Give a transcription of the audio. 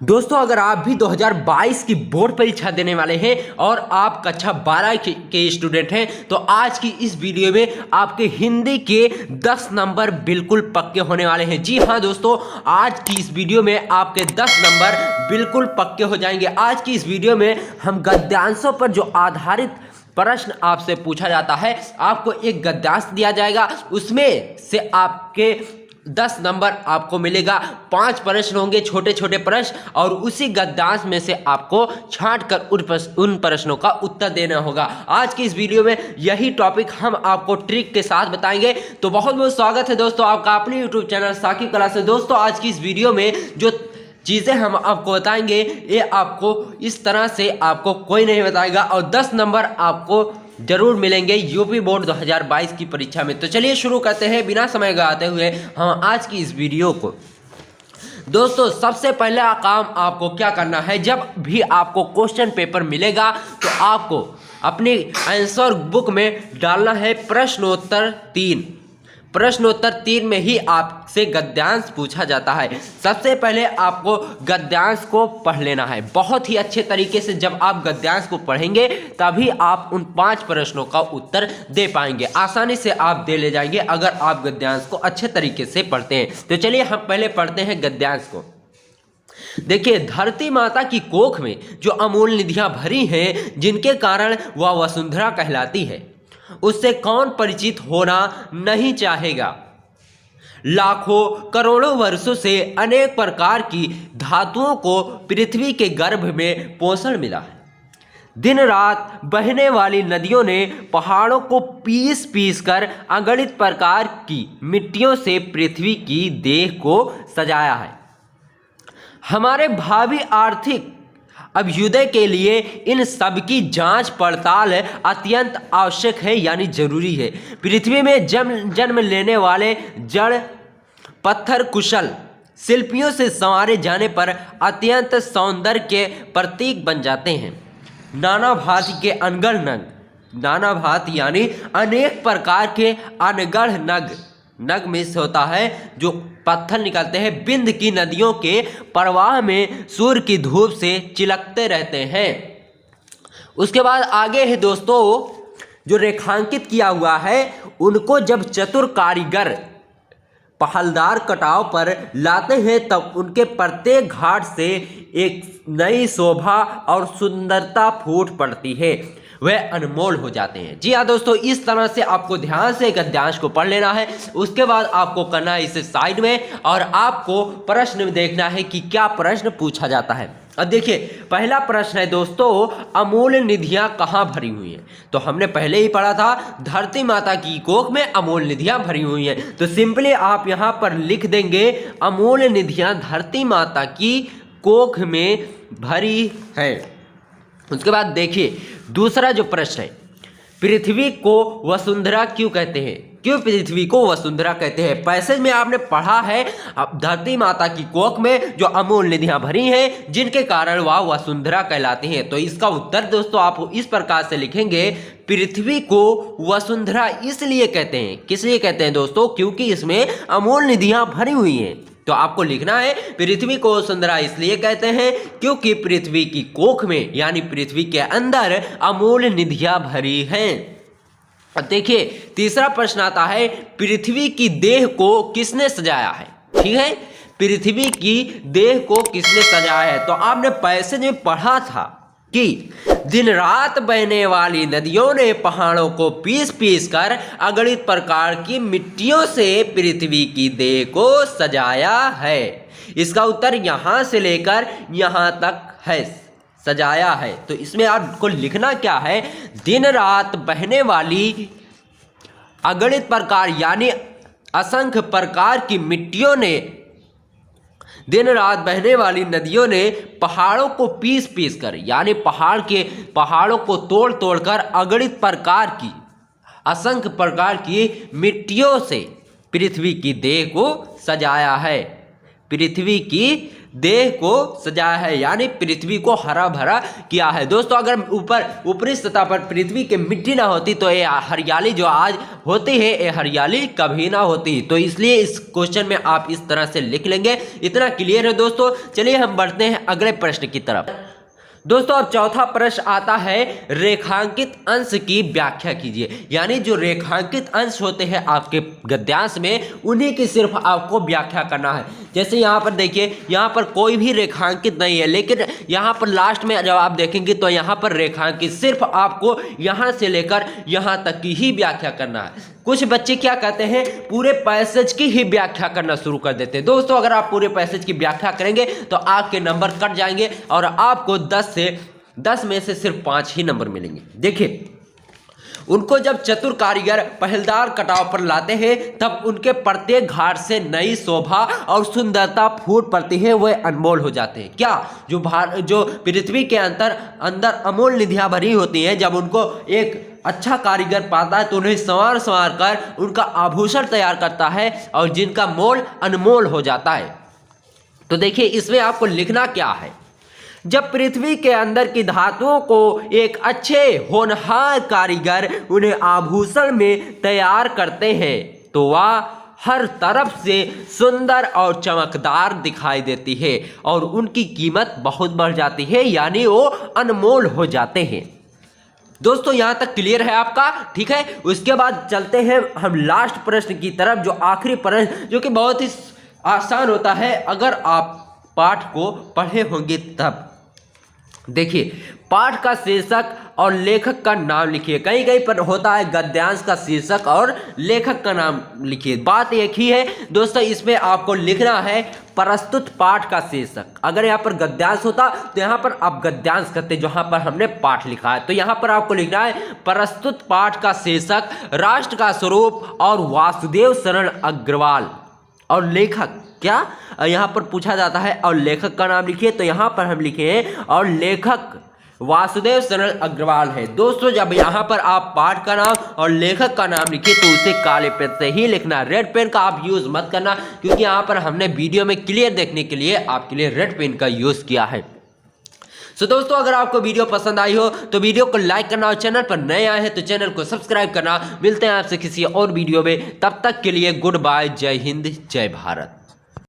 दोस्तों अगर आप भी 2022 की बोर्ड परीक्षा देने वाले हैं और आप कक्षा 12 के स्टूडेंट हैं तो आज की इस वीडियो में आपके हिंदी के 10 नंबर बिल्कुल पक्के होने वाले हैं। जी हाँ दोस्तों, आज की इस वीडियो में आपके 10 नंबर बिल्कुल पक्के हो जाएंगे। आज की इस वीडियो में हम गद्यांशों पर जो आधारित प्रश्न आपसे पूछा जाता है, आपको एक गद्यांश दिया जाएगा, उसमें से आपके 10 नंबर आपको मिलेगा। 5 प्रश्न होंगे, छोटे छोटे प्रश्न, और उसी गद्यांश में से आपको छांट कर उन प्रश्नों का उत्तर देना होगा। आज की इस वीडियो में यही टॉपिक हम आपको ट्रिक के साथ बताएंगे। तो बहुत बहुत स्वागत है दोस्तों आपका अपने यूट्यूब चैनल साकिब क्लास में। दोस्तों आज की इस वीडियो में जो चीज़ें हम आपको बताएंगे ये आपको इस तरह से आपको कोई नहीं बताएगा, और 10 नंबर आपको जरूर मिलेंगे यूपी बोर्ड 2022 की परीक्षा में। तो चलिए शुरू करते हैं बिना समय गवाते हुए हम आज की इस वीडियो को। दोस्तों सबसे पहला काम आपको क्या करना है, जब भी आपको क्वेश्चन पेपर मिलेगा तो आपको अपनी आंसर बुक में डालना है प्रश्नोत्तर 3। प्रश्नोत्तर 3 में ही आपसे गद्यांश पूछा जाता है। सबसे पहले आपको गद्यांश को पढ़ लेना है बहुत ही अच्छे तरीके से। जब आप गद्यांश को पढ़ेंगे तभी आप उन 5 प्रश्नों का उत्तर दे पाएंगे, आसानी से आप दे ले जाएंगे अगर आप गद्यांश को अच्छे तरीके से पढ़ते हैं। तो चलिए हम पहले पढ़ते हैं गद्यांश को। देखिए, धरती माता की कोख में जो अमूल्य निधियां भरी हैं, जिनके कारण वह वसुंधरा कहलाती है, उससे कौन परिचित होना नहीं चाहेगा। लाखों करोड़ों वर्षों से अनेक प्रकार की धातुओं को पृथ्वी के गर्भ में पोषण मिला है। दिन रात बहने वाली नदियों ने पहाड़ों को पीस पीस कर अगणित प्रकार की मिट्टियों से पृथ्वी की देह को सजाया है। हमारे भावी आर्थिक अभ्युदय के लिए इन सब की जांच पड़ताल अत्यंत आवश्यक है, यानी जरूरी है। पृथ्वी में जन्म लेने वाले जड़ पत्थर कुशल शिल्पियों से संवारे जाने पर अत्यंत सौंदर्य के प्रतीक बन जाते हैं। नाना भांति के अनगढ़ नग, नाना भांति यानी अनेक प्रकार के अनगढ़ नग में से होता है जो पत्थर निकलते हैं, बिंद की नदियों के प्रवाह में सूर्य की धूप से चिलकते रहते हैं। उसके बाद आगे है दोस्तों, जो रेखांकित किया हुआ है उनको जब चतुर कारीगर पहलदार कटाव पर लाते हैं तब उनके प्रत्येक घाट से एक नई शोभा और सुंदरता फूट पड़ती है, वह अनमोल हो जाते हैं। जी हाँ दोस्तों, इस तरह से आपको ध्यान से गद्यांश को पढ़ लेना है। उसके बाद आपको करना है इसे साइड में, और आपको प्रश्न देखना है कि क्या प्रश्न पूछा जाता है। अब देखिए, पहला प्रश्न है दोस्तों, अमूल्य निधियां कहाँ भरी हुई हैं। तो हमने पहले ही पढ़ा था, धरती माता की कोख में अमूल्य निधियां भरी हुई हैं। तो सिंपली आप यहाँ पर लिख देंगे अमूल्य निधियां धरती माता की कोख में भरी है। उसके बाद देखिए दूसरा जो प्रश्न है, पृथ्वी को वसुंधरा क्यों कहते हैं, क्यों पृथ्वी को वसुंधरा कहते हैं। पैसेज में आपने पढ़ा है धरती माता की कोख में जो अमूल्य निधियां भरी हैं जिनके कारण वह वसुंधरा कहलाती हैं। तो इसका उत्तर दोस्तों आप इस प्रकार से लिखेंगे, पृथ्वी को वसुंधरा इसलिए कहते हैं। किस लिए कहते हैं दोस्तों, क्योंकि इसमें अमूल्य निधियां भरी हुई हैं। तो आपको लिखना है पृथ्वी को वसुंधरा इसलिए कहते हैं क्योंकि पृथ्वी की कोख में यानी पृथ्वी के अंदर अमूल्य निधियां भरी हैं। अब देखिए तीसरा प्रश्न आता है, पृथ्वी की देह को किसने सजाया है। ठीक है, पृथ्वी की देह को किसने सजाया है। तो आपने पैसेज में पढ़ा था कि दिन रात बहने वाली नदियों ने पहाड़ों को पीस पीस कर अगणित प्रकार की मिट्टियों से पृथ्वी की देह को सजाया है। इसका उत्तर यहां से लेकर यहां तक है, सजाया है। तो इसमें आपको लिखना क्या है, दिन रात बहने वाली अगणित प्रकार यानी असंख्य प्रकार की मिट्टियों ने, दिन रात बहने वाली नदियों ने पहाड़ों को पीस पीस कर यानी पहाड़ों को तोड़ तोड़ कर अगणित प्रकार की असंख्य प्रकार की मिट्टियों से पृथ्वी की देह को सजाया है। पृथ्वी की देह को सजाया है, यानी पृथ्वी को हरा भरा किया है। दोस्तों अगर ऊपरी सतह पर पृथ्वी की मिट्टी ना होती तो ये हरियाली जो आज होती है ये हरियाली कभी ना होती। तो इसलिए इस क्वेश्चन में आप इस तरह से लिख लेंगे। इतना क्लियर है दोस्तों। चलिए हम बढ़ते हैं अगले प्रश्न की तरफ। दोस्तों अब चौथा प्रश्न आता है रेखांकित अंश की व्याख्या कीजिए। यानी जो रेखांकित अंश होते हैं आपके गद्यांश में उन्हीं की सिर्फ आपको व्याख्या करना है। जैसे यहाँ पर देखिए, यहाँ पर कोई भी रेखांकित नहीं है, लेकिन यहाँ पर लास्ट में जब आप देखेंगे तो यहाँ पर रेखांकित सिर्फ आपको यहाँ से लेकर यहाँ तक की ही व्याख्या करना है। कुछ बच्चे क्या कहते हैं, पूरे पैसेज की ही व्याख्या करना शुरू कर देते हैं। दोस्तों अगर आप पूरे पैसेज की व्याख्या करेंगे तो आपके नंबर कट जाएंगे और आपको 10 में से सिर्फ 5 ही नंबर मिलेंगे। देखिए, उनको जब चतुर कारीगर पहलदार कटाव पर लाते हैं तब उनके प्रत्येक घाट से नई शोभा और सुंदरता फूट पड़ती है, वह अनमोल हो जाते हैं। क्या जो पृथ्वी के अंदर अमूल्य निधियां भरी होती हैं, जब उनको एक अच्छा कारीगर पाता है तो उन्हें संवार कर उनका आभूषण तैयार करता है और जिनका मोल अनमोल हो जाता है। तो देखिए इसमें आपको लिखना क्या है, जब पृथ्वी के अंदर की धातुओं को एक अच्छे होनहार कारीगर उन्हें आभूषण में तैयार करते हैं तो वह हर तरफ से सुंदर और चमकदार दिखाई देती है और उनकी कीमत बहुत बढ़ जाती है, यानी वो अनमोल हो जाते हैं। दोस्तों यहां तक क्लियर है आपका? ठीक है, उसके बाद चलते हैं हम लास्ट प्रश्न की तरफ, जो आखिरी प्रश्न, जो कि बहुत ही आसान होता है अगर आप पाठ को पढ़े होंगे तब। देखिए, पाठ का शीर्षक और लेखक का नाम लिखिए। कहीं कहीं पर होता है गद्यांश का शीर्षक और लेखक का नाम लिखिए। बात एक ही है दोस्तों, इसमें आपको लिखना है प्रस्तुत पाठ का शीर्षक। अगर यहाँ पर गद्यांश होता तो यहाँ पर आप गद्यांश करते, जहाँ पर हमने पाठ लिखा है। तो यहाँ पर आपको लिखना है प्रस्तुत पाठ का शीर्षक, राष्ट्र का स्वरूप और वासुदेव शरण अग्रवाल। और लेखक क्या यहाँ पर पूछा जाता है, और लेखक का नाम लिखिए। तो यहाँ पर हम लिखे हैं और लेखक वासुदेव शरण अग्रवाल है। दोस्तों जब यहाँ पर आप पाठ का नाम और लेखक का नाम लिखिए तो उसे काले पेन से ही लिखना, रेड पेन का आप यूज मत करना, क्योंकि यहाँ पर हमने वीडियो में क्लियर देखने के लिए आपके लिए रेड पेन का यूज किया है। सो दोस्तों अगर आपको वीडियो पसंद आई हो तो वीडियो को लाइक करना और चैनल पर नए आए हैं तो चैनल को सब्सक्राइब करना। मिलते हैं आपसे किसी और वीडियो में, तब तक के लिए गुड बाय, जय हिंद, जय भारत।